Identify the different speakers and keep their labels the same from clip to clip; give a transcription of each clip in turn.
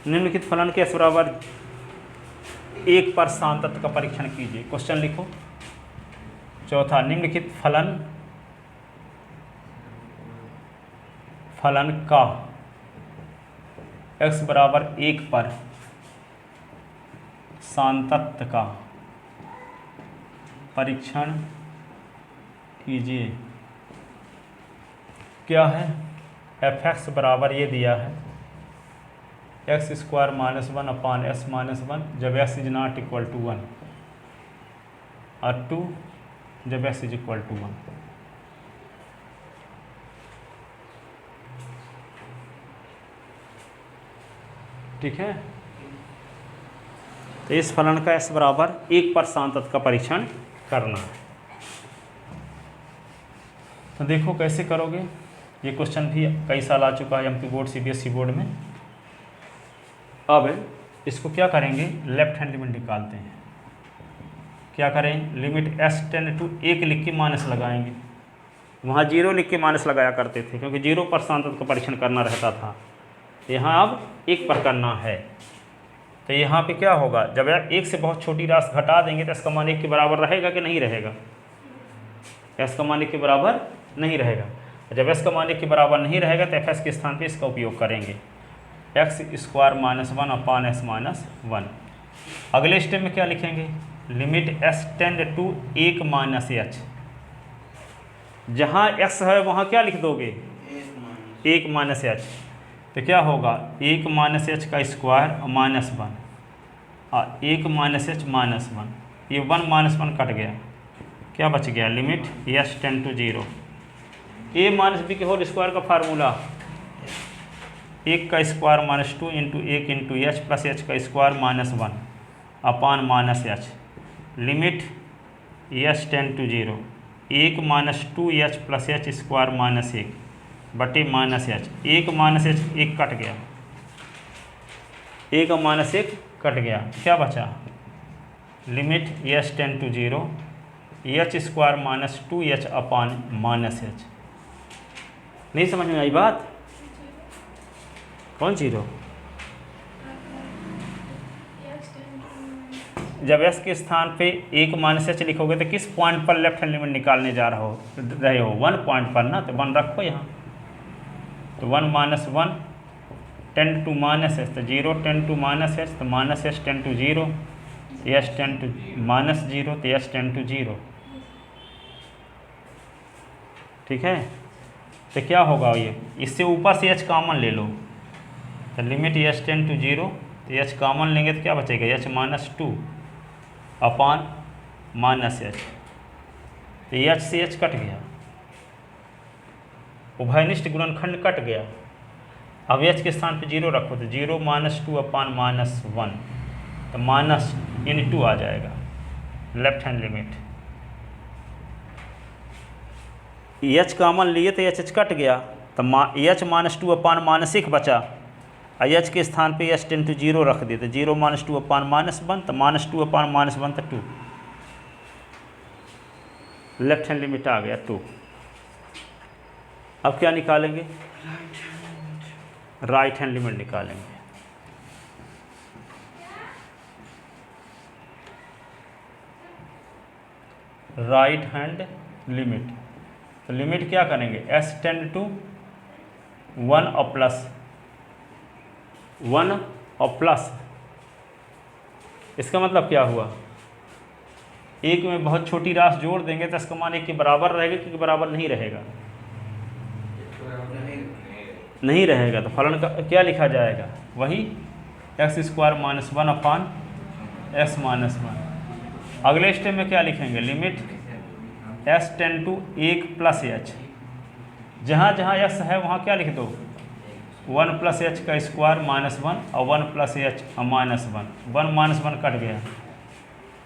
Speaker 1: निम्नलिखित फलन के s बराबर 1 पर सांतत्व का परीक्षण कीजिए। क्वेश्चन लिखो। चौथा, निम्नलिखित फलन का x बराबर 1 पर सांतत्व का परीक्षण कीजिए। क्या है? f(x) बराबर ये दिया है x² - 1/s - 1 जब s ≠ 1 और 2 जब s = 1। ठीक है। तो इस फलन का s बराबर 1 पर सांतत्व का परीक्षण करना है। तो देखो कैसे करोगे। ये क्वेश्चन भी कई साल आ चुका है एमपी बोर्ड, सीबीएसई बोर्ड में। अब इसको क्या करेंगे, लेफ्ट हैंड लिमिट निकालते हैं। क्या करें, लिमिट s टेंड टू 1 लिख के माइनस लगाएंगे। वहाँ 0 लिख के माइनस लगाया करते थे क्योंकि 0 पर सांतत्व का परीक्षण करना रहता था। यहाँ अब 1 पर करना है। तो यहाँ पे क्या होगा, जब 1 से बहुत छोटी राशि घटा देंगे तो इसका मान 1 के बराबर रहेगा कि नहीं रहेगा? s का मान 1 के बराबर नहीं रहेगा। जब s का मान 1 के बराबर नहीं रहेगा तो fs के स्थान पे इसका उपयोग करेंगे, x² - 1/s - 1। अगले स्टेप में क्या लिखेंगे, limit s tend to 1 - h। जहाँ x है वहाँ क्या लिख दोगे, 1 - h। तो क्या होगा, 1 - h का स्क्वायर -1 और 1 - h -1, ये 1 - 1 कट गया, क्या बच गया, limit s tend to 0। a - b के होल स्क्वायर का फार्मूला 1 का square -2 into 1 into h plus h का square -1 upon -h, limit s tend to 0। 1 - 2h plus h square -1 बटे -h। 1 - h 1 कट गया, 1 - 1 कट गया, क्या बचा, limit s tend to 0 h square -2h upon -h। नहीं समझ में आई बात? कौन 0? जब s के स्थान पे 1 - h लिखोगे तो किस पॉइंट पर लेफ्ट हैंड लिमिट निकालने जा रहे हो 1 पॉइंट पर ना, तो 1 रखो यहाँ। तो 1 - 1 टेंड टू -h, तो 0 टेंड टू -h, तो -h tend to 0, s tend to -0, तो s टेंड टू 0। ठीक है। तो क्या होगा, ये इससे ऊपर से h कॉमन ले लो, तो लिमिट s टेंड टू 0, तो h कॉमन लेंगे तो क्या बचेगा, h - 2 अपान -h, तो h से h कट गया, उभयनिष्ठ गुणनखंड कट गया। अब h के स्थान पे 0 रखो, तो 0 - 2 अपान -1, तो -2 आ जाएगा left hand limit. h common लिए तो h कट गया, तो h - 2 अपान -1 बचा, h के स्थान पे s टेंड टू 0 रख दिए, तो 0 - 2 अपान -1, तो -2 अपान -1 तो 2, लेफ्ट हैंड लिमिट आ गया 2। अब क्या निकालेंगे, राइट हैंड लिमिट निकालेंगे। राइट हैंड लिमिट, तो लिमिट क्या करेंगे, s टेंड टू 1 और प्लस, इसका मतलब क्या हुआ, 1 में बहुत छोटी राशि जोड़ देंगे तो इसका मान 1 के बराबर रहेगा कि बराबर नहीं रहेगा, नहीं रहेगा। तो फलन का क्या लिखा जाएगा, वही x² - 1 अपान s - 1। अगले स्टेप में क्या लिखेंगे, limit s tend to 1 plus h, जहाँ जहाँ s है वहाँ क्या लिख दो, 1 प्लस h का स्क्वायर -1 और 1 प्लस h -1, 1 - 1 कट गया,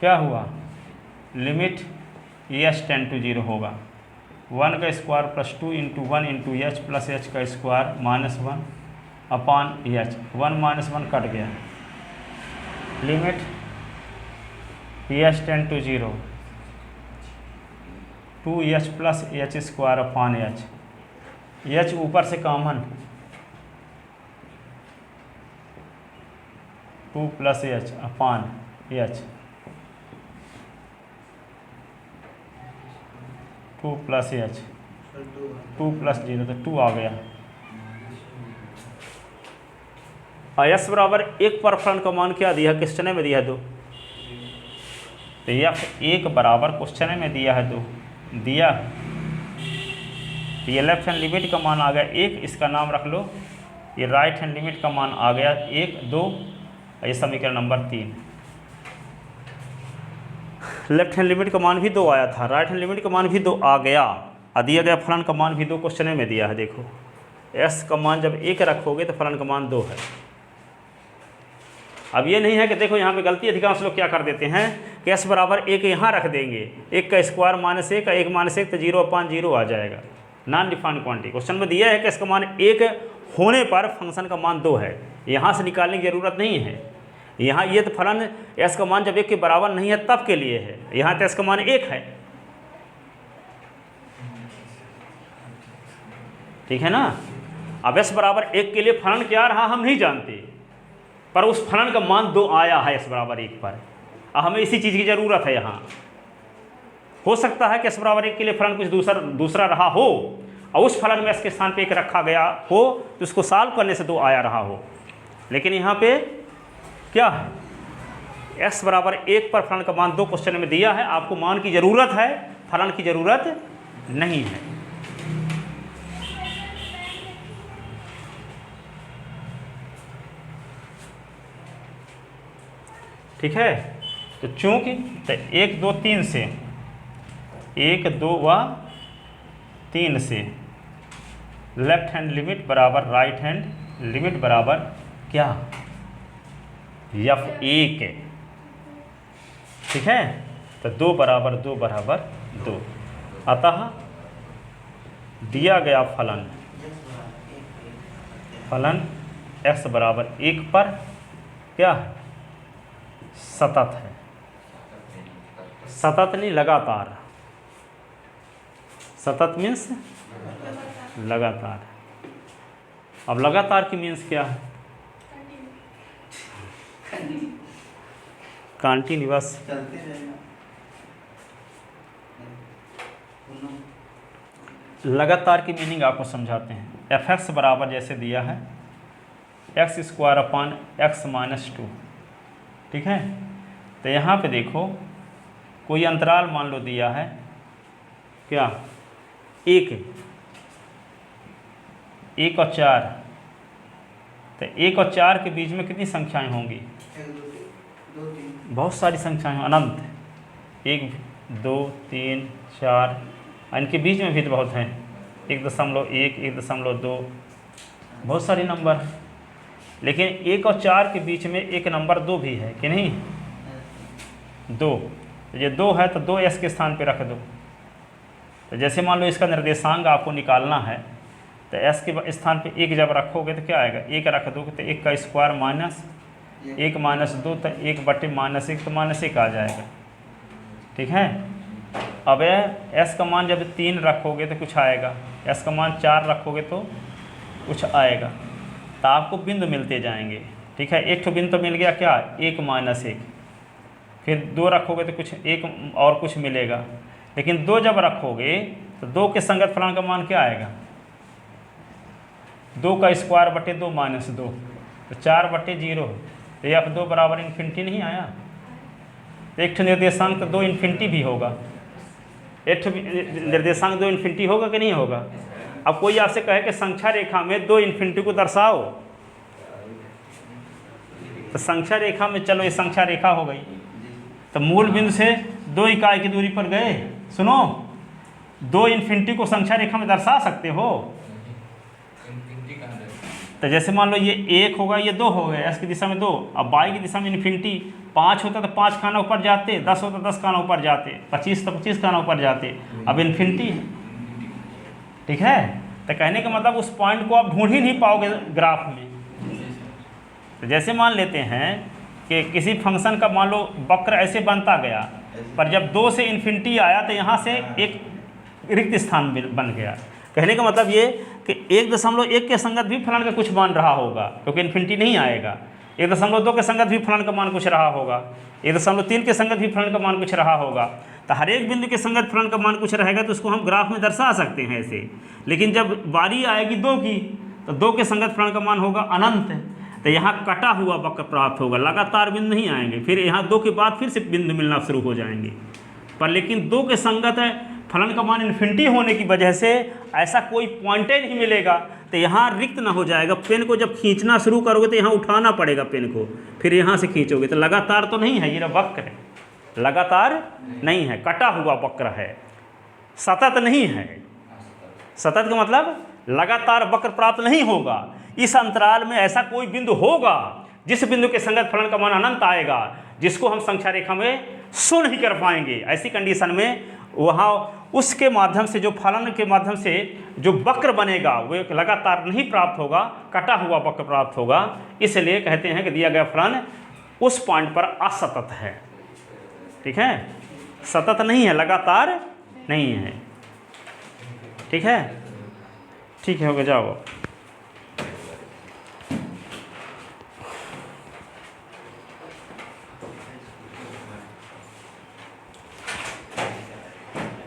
Speaker 1: क्या हुआ, लिमिट s टेंड टू 0 होगा, 1 का square plus 2 into 1 into h plus h का स्क्वायर -1 अपान h, 1 - 1 कट गया, limit s tend to 0 2h plus h square upon h ऊपर से common, 2 + h upon h, 2 + h, 2 + 0 तो 2 आ गया। s बराबर 1 पर फलन का मान क्या दिया, क्वेश्चन में दिया है 2, तो f1 बराबर क्वेश्चन में दिया है 2 दिया, तो ये लेफ्ट हैंड लिमिट का मान आ गया 1, इसका नाम रख लो। ये राइट हैंड लिमिट का मान आ गया 1 2, ये समीकरण नंबर 3। लेफ्ट हैंड लिमिट का मान भी 2 आया था, राइट हैंड लिमिट का मान भी 2 आ गया, और दिया गया फलन का मान भी 2 क्वेश्चन में दिया है। देखो s का मान जब 1 रखोगे तो फलन का मान 2 है। अब ये नहीं है कि देखो यहाँ पे गलती अधिकांश लोग क्या कर देते हैं कि s बराबर 1 यहाँ रख देंगे, 1 का स्क्वायर -1 का 1 -1 तो 0/0 आ जाएगा। नॉन डिफाइंड क्वांटिटी क्वेश्चन में दिया है कि इसका मान 1 होने पर फंक्शन का मान 2 है, यहाँ से निकालने की ज़रूरत नहीं है। यहाँ ये तो फलन s का मान जब 1 के बराबर नहीं है तब के लिए है, यहाँ तो s का मान 1 है, ठीक है ना। अब s बराबर 1 के लिए फलन क्या रहा हम नहीं जानते, पर उस फलन का मान 2 आया है s बराबर 1 पर। अब हमें इसी चीज़ की ज़रूरत है। यहाँ हो सकता है कि s बराबर 1 के लिए फलन कुछ दूसरा रहा हो, और उस फलन में s के स्थान पे 1 रखा गया हो तो उसको सॉल्व करने से 2 आया रहा हो, लेकिन यहाँ पे क्या है s बराबर 1 पर फलन का मान 2 क्वेश्चन में दिया है। आपको मान की ज़रूरत है, फलन की ज़रूरत नहीं है। ठीक है, तो चूंकि 1 2 3 से 1 2 व 3 से लेफ्ट हैंड लिमिट बराबर राइट हैंड लिमिट बराबर क्या, f1, ठीक है। तो 2 बराबर 2 बराबर 2, अतः दिया गया फलन x बराबर 1 पर क्या सतत है, सतत नहीं लगातार, सतत मीन्स लगातार। अब लगातार की मीन्स क्या है, कंटिन्यूअस। लगातार की मीनिंग आपको समझाते हैं। f(x) बराबर जैसे दिया है x² / x-2, ठीक है। तो यहाँ पे देखो कोई अंतराल मान लो दिया है क्या 1 और 4, तो 1 और 4 के बीच में कितनी संख्याएं होंगी, बहुत सारी संख्याएं, अनंत, 1 2 3 4, इनके बीच में भी तो बहुत हैं, 1.1 1.2, बहुत सारे नंबर। लेकिन 1 और 4 के बीच में एक नंबर 2 भी है कि नहीं, 2, ये 2 है तो 2s के स्थान पे रख दो। तो जैसे मान लो इसका निर्देशांक आपको निकालना है, तो s के स्थान पे 1 जब रखोगे तो क्या आएगा, 1 रख दोगे तो 1 का स्क्वायर -1 -2 तो 1/-1 तो -1 आ जाएगा, ठीक है। अब s का मान जब 3 रखोगे तो कुछ आएगा, s का मान 4 रखोगे तो कुछ आएगा, तो आपको बिंदु मिलते जाएंगे, ठीक है। एक तो बिंदु तो मिल गया क्या 1 -1, फिर 2 रखोगे तो कुछ 1 और कुछ मिलेगा, लेकिन 2 जब रखोगे तो 2 के संगत फलन का मान क्या आएगा, 2 का स्क्वायर बटे 2 -2 तो 4/0, तो ये f2 बराबर इन्फिनिटी नहीं आया। एक ठो निर्देशांक तो 2 इन्फिनिटी भी होगा, एक ठो निर्देशांक 2 इन्फिनिटी होगा कि नहीं होगा। अब कोई आपसे कहे कि संख्या रेखा में 2 इन्फिनिटी को दर्शाओ, तो संख्या रेखा में चलो ये संख्या रेखा हो गई, तो मूल बिंदु से 2 इकाई की दूरी पर गए, सुनो 2 इन्फिनिटी को संख्या रेखा में दर्शा सकते हो। तो जैसे मान लो ये 1 होगा, ये 2 हो गए, s की दिशा में 2, अब y की दिशा में इन्फिनिटी, 5 होता तो 5 खाना ऊपर जाते, 10 होता 10 खाना ऊपर जाते, 25 तो 25 खाना ऊपर जाते, अब इन्फिनिटी है, ठीक है। तो कहने का मतलब उस पॉइंट को आप ढूंढ ही नहीं पाओगे ग्राफ में। तो जैसे मान लेते हैं कि किसी फंक्शन का मान लो वक्र ऐसे बनता गया, पर जब 2 से इन्फिनिटी आया तो यहाँ से एक रिक्त स्थान बन गया। कहने का मतलब ये कि 1.1 के संगत भी फलन का कुछ मान रहा होगा, क्योंकि इन्फिनिटी नहीं आएगा। 1.2 के संगत भी फलन का मान कुछ रहा होगा, 1.3 के संगत भी फलन का मान कुछ रहा होगा। तो हर एक बिंदु के संगत फलन का मान कुछ रहेगा तो उसको हम ग्राफ में दर्शा सकते हैं ऐसे। लेकिन जब बारी आएगी 2 की तो 2 के संगत फलन का मान होगा अनंत। तो यहाँ कटा हुआ वक्र प्राप्त होगा, लगातार बिंदु नहीं आएंगे, फिर यहाँ 2 के बाद फिर से बिंदु मिलना शुरू हो जाएंगे। पर लेकिन 2 के संगत है फलन का मान इन्फिनिटी होने की वजह से ऐसा कोई पॉइंट ही नहीं मिलेगा, तो यहाँ रिक्त ना हो जाएगा। पेन को जब खींचना शुरू करोगे तो यहाँ उठाना पड़ेगा पेन को, फिर यहाँ से खींचोगे तो लगातार तो नहीं है, ये वक्र है, लगातार नहीं है, कटा हुआ वक्र है, सतत नहीं है। सतत का मतलब लगातार वक्र प्राप्त नहीं होगा। इस अंतराल में ऐसा कोई बिंदु होगा जिस बिंदु के संगत फलन का मान अनंत आएगा, जिसको हम संख्या रेखा में शो नहीं कर पाएंगे। ऐसी कंडीशन में वहाँ उसके माध्यम से, जो फलन के माध्यम से जो वक्र बनेगा वो एक लगातार नहीं प्राप्त होगा, कटा हुआ वक्र प्राप्त होगा। इसलिए कहते हैं कि दिया गया फलन उस पॉइंट पर असतत है। ठीक है, सतत नहीं है, लगातार नहीं है। ठीक है, ठीक है, हो गया, जाओ।